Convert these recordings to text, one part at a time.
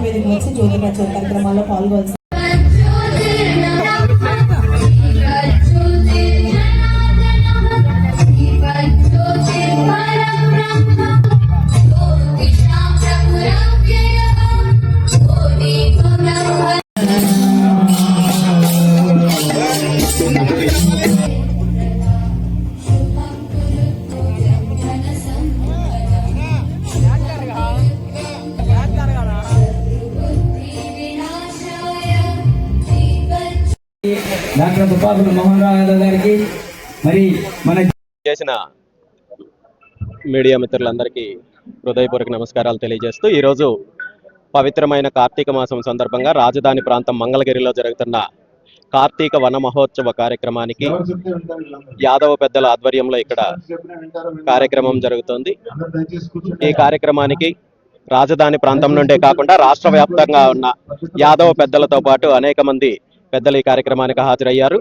వేదిక వచ్చి జ్యోతి ప్రచార కార్యక్రమాల్లో పాల్గొనాల్సి డాక్టర్ తుపాకుల మోహన్ రావు యాదవ్ గారికి మరి మన చేసిన మీడియా మిత్రులందరికీ హృదయపూర్వక నమస్కారాలు తెలియజేస్తూ ఈరోజు పవిత్రమైన కార్తీక మాసం సందర్భంగా రాజధాని ప్రాంతం మంగళగిరిలో జరుగుతున్న కార్తీక వన మహోత్సవ కార్యక్రమానికి యాదవ పెద్దల ఆధ్వర్యంలో ఇక్కడ కార్యక్రమం జరుగుతోంది. ఈ కార్యక్రమానికి రాజధాని ప్రాంతం నుండే కాకుండా రాష్ట్ర వ్యాప్తంగా ఉన్న యాదవ పెద్దలతో పాటు అనేక మంది పెద్దలు ఈ కార్యక్రమానికి హాజరయ్యారు.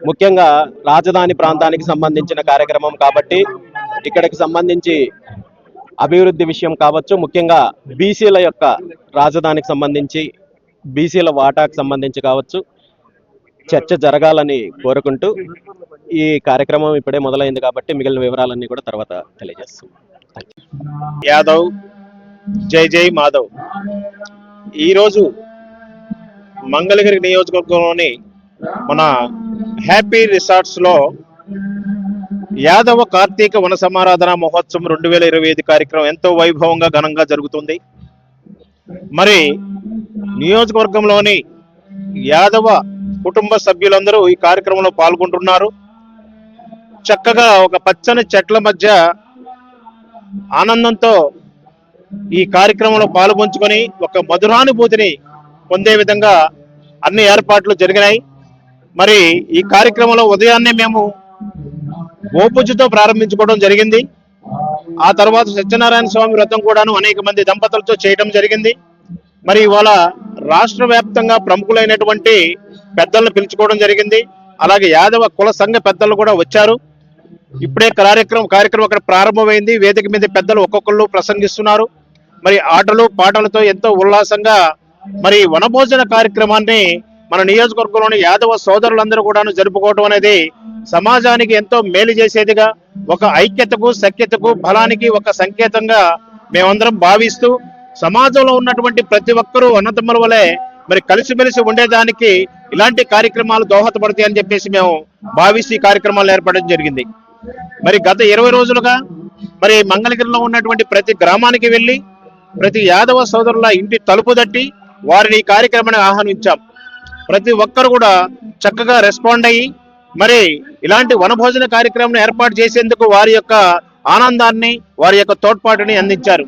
ముఖ్యంగా రాజధాని ప్రాంతానికి సంబంధించిన కార్యక్రమం కాబట్టి ఇక్కడికి సంబంధించి అభివృద్ధి విషయం కావచ్చు, ముఖ్యంగా బీసీల యొక్క రాజధానికి సంబంధించి బీసీల వాటాకు సంబంధించి కావచ్చు చర్చ జరగాలని కోరుకుంటూ ఈ కార్యక్రమం ఇప్పుడే మొదలైంది కాబట్టి మిగిలిన వివరాలన్నీ కూడా తర్వాత తెలియజేస్తాం. యాదవ్ జై జై మాధవ్. ఈరోజు మంగళగిరి నియోజకవర్గంలోని మన హ్యాపీ రిసార్ట్స్ లో యాదవ కార్తీక వన సమారాధన మహోత్సవం 2025 కార్యక్రమం ఎంతో వైభవంగా ఘనంగా జరుగుతుంది. మరి నియోజకవర్గంలోని యాదవ కుటుంబ సభ్యులందరూ ఈ కార్యక్రమంలో పాల్గొంటున్నారు. చక్కగా ఒక పచ్చని చెట్ల మధ్య ఆనందంతో ఈ కార్యక్రమంలో పాల్గొంచుకొని ఒక మధురానుభూతిని పొందే విధంగా అన్ని ఏర్పాట్లు జరిగినాయి. మరి ఈ కార్యక్రమంలో ఉదయాన్నే మేము గోపూజతో ప్రారంభించుకోవడం జరిగింది. ఆ తర్వాత సత్యనారాయణ స్వామి వ్రతం కూడాను అనేక మంది దంపతులతో చేయడం జరిగింది. మరి ఇవాళ రాష్ట్ర వ్యాప్తంగా ప్రముఖులైనటువంటి పెద్దలను పిలుచుకోవడం జరిగింది. అలాగే యాదవ కుల సంఘ పెద్దలు కూడా వచ్చారు. ఇప్పుడే కార్యక్రమం అక్కడ ప్రారంభమైంది. వేదిక మీద పెద్దలు ఒక్కొక్కళ్ళు ప్రసంగిస్తున్నారు. మరి ఆటలు పాటలతో ఎంతో ఉల్లాసంగా మరి వనభోజన కార్యక్రమాన్ని మన నియోజకవర్గంలోని యాదవ సోదరులందరూ కూడా జరుపుకోవడం అనేది సమాజానికి ఎంతో మేలు చేసేదిగా, ఒక ఐక్యతకు సఖ్యతకు బలానికి ఒక సంకేతంగా మేమందరం భావిస్తూ సమాజంలో ఉన్నటువంటి ప్రతి ఒక్కరూ అన్నదమ్ముల వలె మరి కలిసిమెలిసి ఉండేదానికి ఇలాంటి కార్యక్రమాలు దోహదపడతాయి అని చెప్పేసి మేము భావిస్తూ ఈ కార్యక్రమాలు ఏర్పడడం జరిగింది. మరి గత 20 రోజులుగా మరి మంగళగిరిలో ఉన్నటువంటి ప్రతి గ్రామానికి వెళ్ళి ప్రతి యాదవ సోదరుల ఇంటి తలుపు తట్టి వారిని ఈ కార్యక్రమాన్ని ఆహ్వానించాం. ప్రతి ఒక్కరు కూడా చక్కగా రెస్పాండ్ అయ్యి మరి ఇలాంటి వనభోజన కార్యక్రమం ఏర్పాటు చేసేందుకు వారి యొక్క ఆనందాన్ని వారి యొక్క తోడ్పాటుని అందించారు.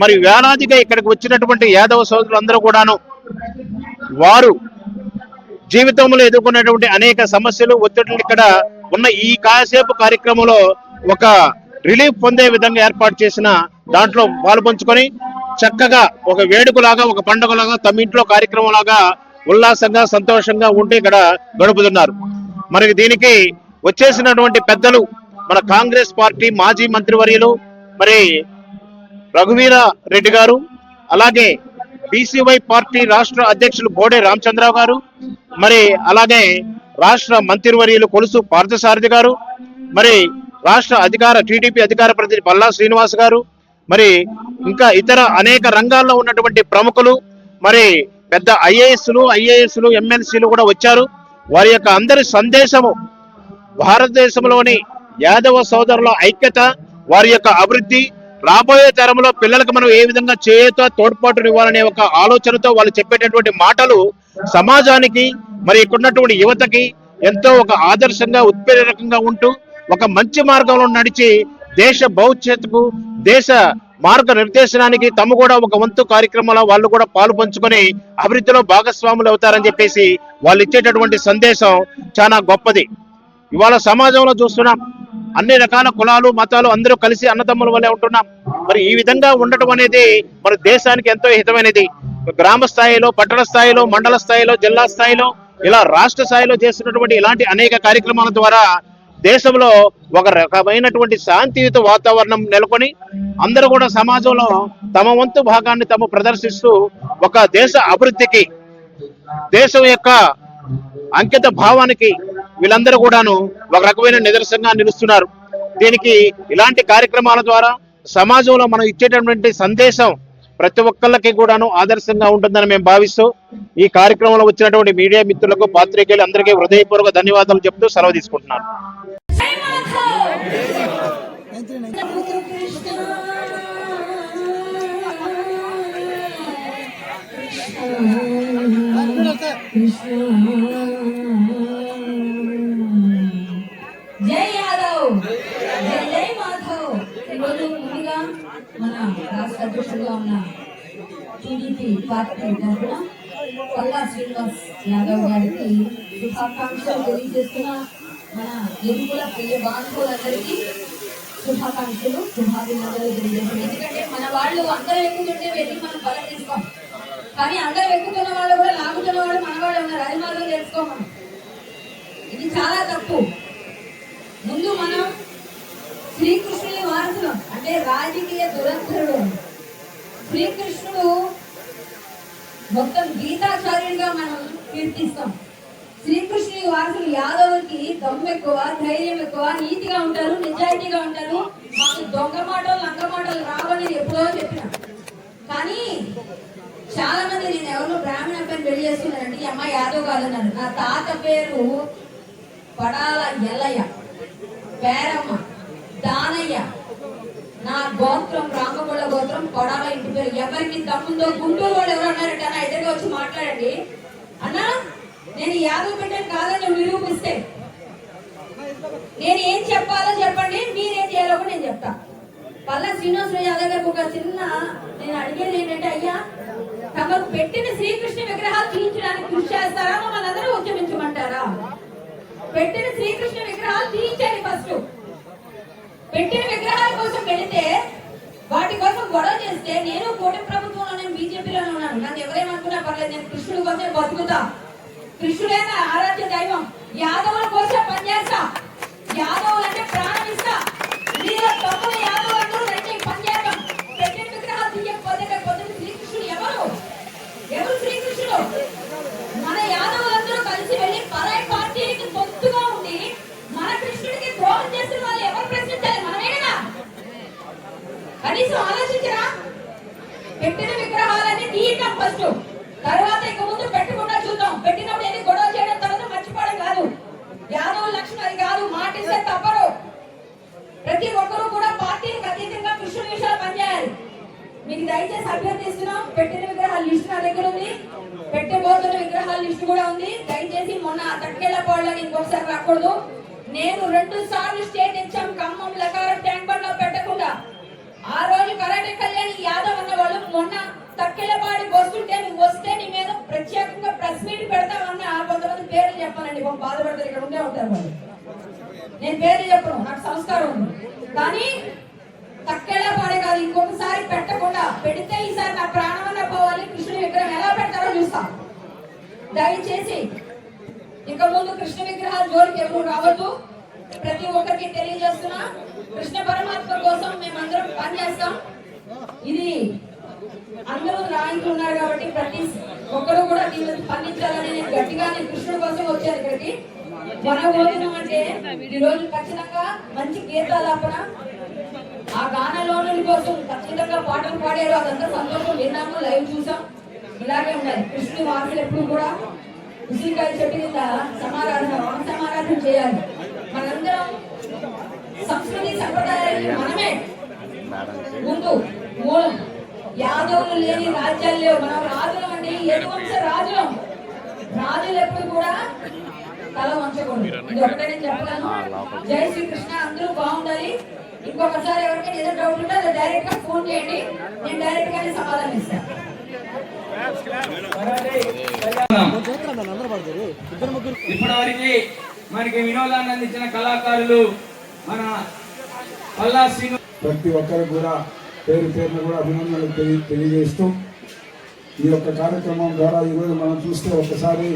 మరి వేలాదిగా ఇక్కడికి వచ్చినటువంటి యాదవ సోదరులందరూ కూడాను వారు జీవితంలో ఎదుర్కొన్నటువంటి అనేక సమస్యలు ఒత్తిడులు ఇక్కడ ఉన్న ఈ కాసేపు కార్యక్రమంలో ఒక రిలీఫ్ పొందే విధంగా ఏర్పాటు చేసిన దాంట్లో పాల్పంచుకొని చక్కగా ఒక వేడుకలాగా ఒక పండుగలాగా తమ ఇంట్లో కార్యక్రమం లాగా ఉల్లాసంగా సంతోషంగా ఉంటూ ఇక్కడ గడుపుతున్నారు. మరి దీనికి వచ్చేసినటువంటి పెద్దలు మన కాంగ్రెస్ పార్టీ మాజీ మంత్రివర్యులు మరి రఘువీర రెడ్డి గారు, అలాగే బీసీవై పార్టీ రాష్ట్ర అధ్యక్షులు బోడే రామచంద్రరావు గారు, మరి అలాగే రాష్ట్ర మంత్రివర్యులు కొలుసు పార్థసారథి గారు, మరి రాష్ట్ర టీడీపీ అధికార ప్రతినిధి పల్లా శ్రీనివాస్ గారు, మరి ఇంకా ఇతర అనేక రంగాల్లో ఉన్నటువంటి ప్రముఖులు, మరి పెద్ద ఐఏఎస్లు ఎమ్మెల్సీలు కూడా వచ్చారు. వారి యొక్క అందరి సందేశము భారతదేశంలోని యాదవ సోదరుల ఐక్యత, వారి యొక్క అభివృద్ధి, రాబోయే తరంలో పిల్లలకు మనం ఏ విధంగా తోడ్పాటునివ్వాలనే ఒక ఆలోచనతో వాళ్ళు చెప్పేటటువంటి మాటలు సమాజానికి మరి ఇక్కడున్నటువంటి యువతకి ఎంతో ఒక ఆదర్శంగా ఉత్ప్రేరకంగా ఉంటూ ఒక మంచి మార్గంలో నడిచి దేశ భవిష్యత్తుకు దేశ మార్గ నిర్దేశనానికి తమ కూడా ఒక వంతు కార్యక్రమంలో వాళ్ళు కూడా పాలు పంచుకొని అభివృద్ధిలో భాగస్వాములు అవుతారని చెప్పేసి వాళ్ళు ఇచ్చేటటువంటి సందేశం చాలా గొప్పది. ఇవాళ సమాజంలో చూస్తున్నాం అన్ని రకాల కులాలు మతాలు అందరూ కలిసి అన్నదమ్ముల వల్లే ఉంటున్నాం. మరి ఈ విధంగా ఉండటం అనేది మన దేశానికి ఎంతో హితమైనది. గ్రామ స్థాయిలో, పట్టణ స్థాయిలో, మండల స్థాయిలో, జిల్లా స్థాయిలో, ఇలా రాష్ట్ర స్థాయిలో చేస్తున్నటువంటి ఇలాంటి అనేక కార్యక్రమాల ద్వారా దేశంలో ఒక రకమైనటువంటి శాంతియుత వాతావరణం నెలకొని అందరూ కూడా సమాజంలో తమ వంతు భాగాన్ని తాము ప్రదర్శిస్తూ ఒక దేశ అభివృద్ధికి, దేశం యొక్క అంకిత భావానికి వీళ్ళందరూ కూడాను ఒక రకమైన నిదర్శనంగా నిలుస్తున్నారు. దీనికి ఇలాంటి కార్యక్రమాల ద్వారా సమాజంలో మనం ఇచ్చేటటువంటి సందేశం ప్రతి ఒక్కళ్ళకి కూడాను ఆదర్శంగా ఉంటుందని మేము భావిస్తూ ఈ కార్యక్రమంలో వచ్చినటువంటి మీడియా మిత్రులకు, పాత్రికేయులు అందరికీ హృదయపూర్వక ధన్యవాదాలు చెప్తూ సెలవు తీసుకుంటున్నాను. జై యాదవ్, జై జై మాధవ్. ఈరోజు ముందుగా మన రాష్ట్ర అధ్యక్షుడుగా ఉన్న టీడీపీ పార్టీ తరఫున పల్లా శ్రీనివాస్ యాదవ్ గారికి శుభాకాంక్షలు తెలియజేస్తున్న మన ఎన్నికల ప్రియ బాంధవులందరికీ శుభాకాంక్షలు, శుభాభినందనలు తెలియజేస్తున్నాం. ఎందుకంటే మన వాళ్ళు అందరూ ఎక్కుతుంటే వెళ్ళి మనం బలం తీసుకోం, కానీ అందరూ ఎక్కుతున్న వాళ్ళు కూడా లాగుతున్న వాళ్ళు మన వాళ్ళు ఉన్నారు. అది మాత్రం తెలుసుకోమని, ఇది చాలా తప్పు. ముందు మనం శ్రీకృష్ణుని వారసులం, అంటే రాజకీయ దురంధరుడు. శ్రీకృష్ణుడు మొత్తం గీతాచార్యుడిగా మనం కీర్తిస్తాం. శ్రీకృష్ణుని వారసులు యాదవులకి దమ్ము ఎక్కువ, ధైర్యం ఎక్కువ, నీతిగా ఉంటారు, నిజాయితీగా ఉంటారు. మాకు దొంగ మాటలు, లంగ మాటలు రావని ఎప్పుడో చెప్పిన. కానీ చాలా మంది నేను ఎవరు బ్రాహ్మణ అబ్బాయిని పెళ్లి చేస్తున్నానంటే ఈ అమ్మాయి యాదవ్ కాదన్నారు. నా తాత పేరు పడాల ఎల్లయ్య, పేరమ్మ దానయ్య, నా గోత్రం రామగొళ్ళ గోత్రం కొడాల ఇంటి పేరు. ఎవరికి దమ్ముందో గుంటూరు వాళ్ళు ఎవరు అన్నారంటే అన్న ఎదురుగా వచ్చి మాట్లాడండి అన్నా, నేను యాదవ్ బిడ్డను కాదని నిరూపిస్తే నేను ఏం చెప్పాలో చెప్పండి, మీరేం చేయాలో కూడా నేను చెప్తా. పల్లా శ్రీనివాసరావు యాదవ్ గారికి ఒక చిన్న నేను అడిగేది ఏంటంటే, అయ్యా తమకు పెట్టిన శ్రీకృష్ణ విగ్రహాలు తీయించడానికి కృషి చేస్తారా, మమ్మల్ని అందరూ ఉద్యమించమంటారా? పెట్టిన శ్రీకృష్ణ విగ్రహాలు తీయించండి. ఫస్ట్ పెట్టిన విగ్రహాల కోసం వెళితే వాటి కోసం గొడవ చేస్తే, నేను కూటమి ప్రభుత్వంలో, నేను బీజేపీలోనే ఉన్నాను, నన్ను ఎవరేమనుకున్నా పర్లేదు, నేను కృష్ణుడి కోసమే బతుకుతా. కృష్ణుడైన ఆరాధ్య దైవం, యాదవుల కోసం పనిచేస్తా, యాదవులు అంటే ప్రాణం ఇస్తా. మీరు తమ్ముడు యాదవ్ అందరూ రండి పనిచేద్దాం. పెట్టిన విగ్రహాలు తీయకపోతే శ్రీకృష్ణుడు ఎవరు? ఎవరు శ్రీకృష్ణుడు? మన యాదవులందరూ కలిసి వెళ్ళి పరాయి పార్టీకి తొత్తుగా ఉండి మన కృష్ణుడికి ద్రోహం చేస్తున్న వాళ్ళు ఎవరు ప్రశ్నించాలి? మనమే కదా. కనీసం ఆలోచించరా? పెట్టిన విగ్రహాలన్నీ తీయటం ఫస్ట్, తర్వాత ఇక ముందు పెట్టకుండా చూద్దాం. పెట్టినప్పుడు ఎన్ని గొడవ చేయడం, తర్వాత మర్చిపోవడం కాదు. యాదవ లక్షణం అది కాదు, మాటిస్తే తప్పరు. ప్రతి ఒక్కరూ కూడా పార్టీకి అతీతంగా కృష్ణుడి విషయాలు పనిచేయాలి. మీకు దయచేసి అభ్యర్థిస్తున్నాం, పెట్టిన విగ్రహాల లిస్టు నా దగ్గర ఉంది, పెట్టబోతున్న విగ్రహాల లిస్టు కూడా ఉంది. దయచేసి మొన్న తక్కేళ్లపాడులో ఇంకొకసారి రాకూడదు. నేను 2 సార్లు స్టేట్ ఇచ్చాం, ఖమ్మం లకారం ట్యాంక్ బండ్ లో పెట్టకుండా. ఆ రోజు కరాటే కళ్యాణి యాదవ్ అన్న వాళ్ళు మొన్న తక్కెలపాడి వస్తుంటే నువ్వు వస్తే నీ మీద ప్రత్యేకంగా ప్రెస్ మీట్ పెడతామన్న కొంతమంది పేర్లు చెప్పానండి. బాధపడతారు, ఇక్కడ ఉండే ఉంటారు వాళ్ళు. నేను పేర్లు చెప్పను, నాకు సంస్కారం ఉంది. కానీ తక్కెలపాడే కాదు, ఇంకొకసారి పెట్టకుండా పెడితే ఈసారి నా ప్రాణమన్న పోవాలి. కృష్ణుడి విగ్రహం ఎలా పెడతారో చూస్తాం. దయచేసి ఇక ముందు కృష్ణ విగ్రహాల జోలికి ఎవరు రావద్దు. ప్రతి ఒక్కరికి తెలియజేస్తున్నా, కృష్ణ పరమాత్మ కోసం మేమందరం పనిచేస్తాం. ఇది అందరూ నాయకులు ఉన్నారు కాబట్టి ప్రతి ఒక్కరు కూడా దీన్ని స్పందించాలని నేను గట్టిగా కృష్ణుడి కోసం వచ్చాను ఇక్కడికి. వనభోజనం అంటే ఈ రోజు ఖచ్చితంగా మంచి గీతాలాపన, ఆ గానలోనుల కోసం ఖచ్చితంగా పాటలు పాడారు. అదంతా సంతోషం, విన్నాము, లైవ్ చూసాం. ఇలాగే ఉండాలి. కృష్ణుడి వార్తలు ఎప్పుడు కూడా ఉసిరికాయ చెట్టు కింద సమారాధన, సమారాధన చేయాలి. మనందరం సంస్కృతి సంప్రదాయాన్ని మనమే ముందు మూలం. యాదవులు లేని రాజ్యాలు లేవు. మనం రాజులం అండి, యదువంశ రాజులం. రాజులు ఎప్పుడు కూడా తల వంచకూడదు. ఇది ఒకటే నేను చెప్పగలను. జై శ్రీకృష్ణ, అందరూ బాగుండాలి. ఇంకొకసారి ఎవరికైనా ఏదో డౌట్ ఉంటే అది డైరెక్ట్ గా ఫోన్ చేయండి, నేను డైరెక్ట్ గానే సమాధానం ఇస్తాను. ఇప్పటివరకు మనకి వినోదాన్ని అందించిన కళాకారులు మన పల్లా శ్రీనివాస్, ప్రతి ఒక్కరు కూడా పేరు పేరును కూడా అభినందనలు తెలియజేస్తూ ఈ యొక్క కార్యక్రమం ద్వారా ఈరోజు మనం చూస్తే ఒకసారి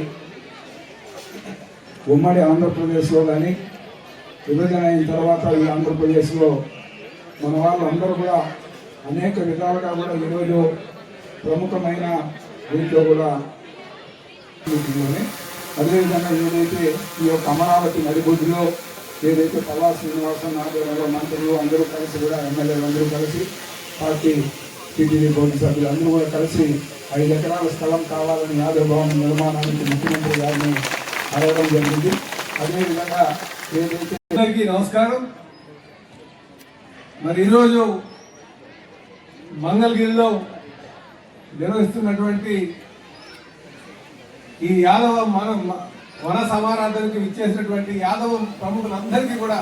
ఉమ్మడి ఆంధ్రప్రదేశ్లో కానీ విభజన అయిన తర్వాత ఈ ఆంధ్రప్రదేశ్లో మన వాళ్ళందరూ కూడా అనేక విధాలుగా కూడా ఈరోజు ప్రముఖమైన వీటిలో కూడా అదేవిధంగా ఏదైతే ఈ యొక్క అమరావతి నడిబొడ్డులో ఏదైతే పల్లా శ్రీనివాసన్ ఆధ్వర్యంలో మంత్రులు అందరూ కలిసి కూడా ఎమ్మెల్యేలు అందరూ కలిసి పార్టీ టీటీడీ బోర్డు సభ్యులు అందరూ కూడా కలిసి 5 ఎకరాల స్థలం కావాలని యాదవ్ భవన్ నిర్మాణానికి ముఖ్యమంత్రి గారిని అడగడం జరిగింది. అదేవిధంగా ఏదైతే అందరికీ నమస్కారం. మరి ఈరోజు మంగళగిరిలో నిర్వహిస్తున్నటువంటి ఈ యాదవ వన సమారాధనకి విచ్చేసినటువంటి యాదవ ప్రముఖులందరికీ కూడా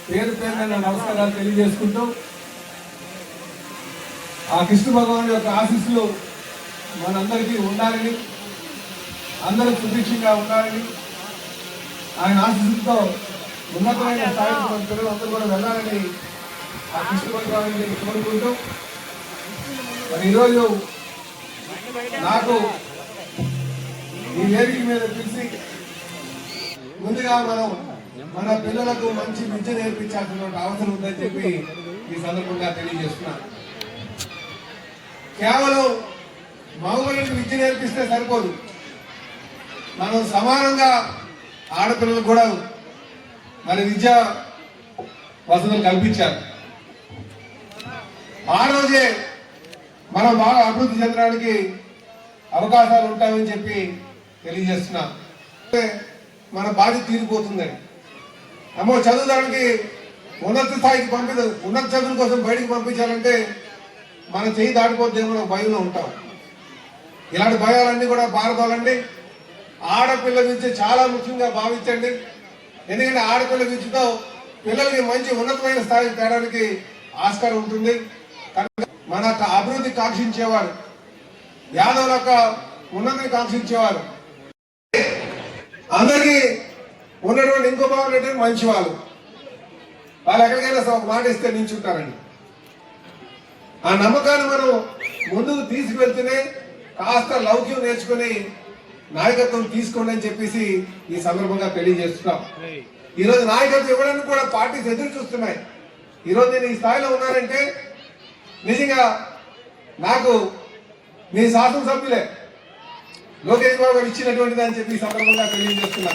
పేరు పేరున నమస్కారాలు తెలియజేసుకుంటూ ఆ కృష్ణ భగవాన్ యొక్క ఆశీస్సులు మనందరికీ ఉండాలని, అందరూ సుభిక్షంగా ఉండాలని, ఆయన ఆశీస్సులతో ఉన్నతమైన స్థాయికి మన పిల్లలందరూ కూడా వెళ్ళాలని ఆ కృష్ణ భగవాన్ని కోరుకుంటూ మరి ఈరోజు నాకు ఈ వేదిక మీద పిలిచి ముందుగా మనం మన పిల్లలకు మంచి విద్య నేర్పించాల్సిన అవసరం ఉందని చెప్పి ఈ సందర్భంగా తెలియజేస్తున్నాను. కేవలం మగవాళ్ళకి విద్య నేర్పిస్తే సరిపోదు, మనం సమానంగా ఆడపిల్లలకు కూడా మరి విద్యా వసతులు కల్పించారు. ఆ రోజే మనం బాగా అభివృద్ధి చెందడానికి అవకాశాలు ఉంటాయని చెప్పి తెలియజేస్తున్నాం. మన బాధ్యత తీరిపోతుందని చదువుదానికి ఉన్నత స్థాయికి ఉన్నత చదువుల కోసం బయటికి పంపించాలంటే మన చేయి దాటిపోద్దేమో భయంలో ఉంటాం. ఇలాంటి భయాలన్నీ కూడా పారదోలండి. ఆడపిల్ల విద్య చాలా ముఖ్యంగా భావించండి. ఎందుకంటే ఆడపిల్ల విద్యతో పిల్లలకి మంచి ఉన్నతమైన స్థాయికి తేడానికి ఆస్కారం ఉంటుంది. మన అభివృద్ధి కాంక్షించేవారు, యాదవుల యొక్క ఉన్నతిని కాంక్షించేవారు, అందరికీ ఉన్నటువంటి ఇంకో భావన మంచి వాళ్ళు ఎక్కడికైనా ఒక మాట ఇస్తే నించుంటారండి. ఆ నమ్మకాన్ని మనం ముందుకు తీసుకువెళ్తేనే కాస్త లౌక్యం నేర్చుకుని నాయకత్వం తీసుకోండి అని చెప్పేసి ఈ సందర్భంగా తెలియజేస్తున్నాం. ఈరోజు నాయకత్వం ఇవ్వడానికి కూడా పార్టీస్ ఎదురు చూస్తున్నాయి. ఈరోజు నేను ఈ స్థాయిలో ఉన్నానంటే నిజంగా నాకు మీ శాసనసభ్యులే లోకేష్ బాబు గారు ఇచ్చినటువంటిది అని చెప్పి ఈ సందర్భంగా తెలియజేస్తున్నా.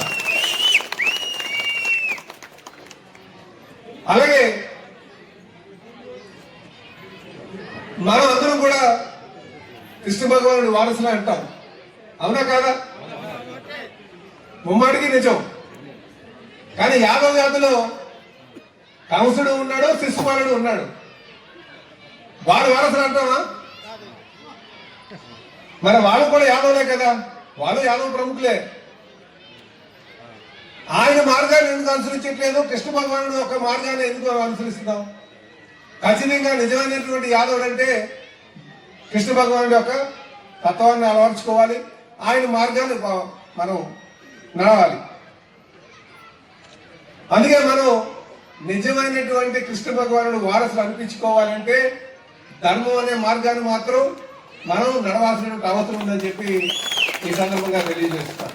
అలాగే మనం అందరం కూడా కృష్ణ భగవానుడి వారసులే అంటాం, అవునా కాదా? ముమ్మాటికి నిజం. కానీ యాదవ్ జాతిలో కంసుడు ఉన్నాడు, శిశుపాలుడు ఉన్నాడు. వాడు వారసులు అంటామా? మరి వాళ్ళు కూడా యాదవులే కదా, వాళ్ళు యాదవ ప్రముఖులే. ఆయన మార్గాన్ని ఎందుకు అనుసరించట్లేదు? కృష్ణ భగవానుడు ఒక మార్గాన్ని ఎందుకు అనుసరిస్తున్నాం? ఖచ్చితంగా నిజమైనటువంటి యాదవుడు అంటే కృష్ణ భగవానుడి యొక్క తత్వాన్ని అలవర్చుకోవాలి, ఆయన మార్గాన్ని మనం నడవాలి. అందుకే మనం నిజమైనటువంటి కృష్ణ భగవానుడు వారసులు అనిపించుకోవాలంటే ధర్మం అనే మార్గాన్ని మాత్రం మనం నడవాల్సినటువంటి అవసరం ఉందని చెప్పి ఈ సందర్భంగా తెలియజేస్తాం.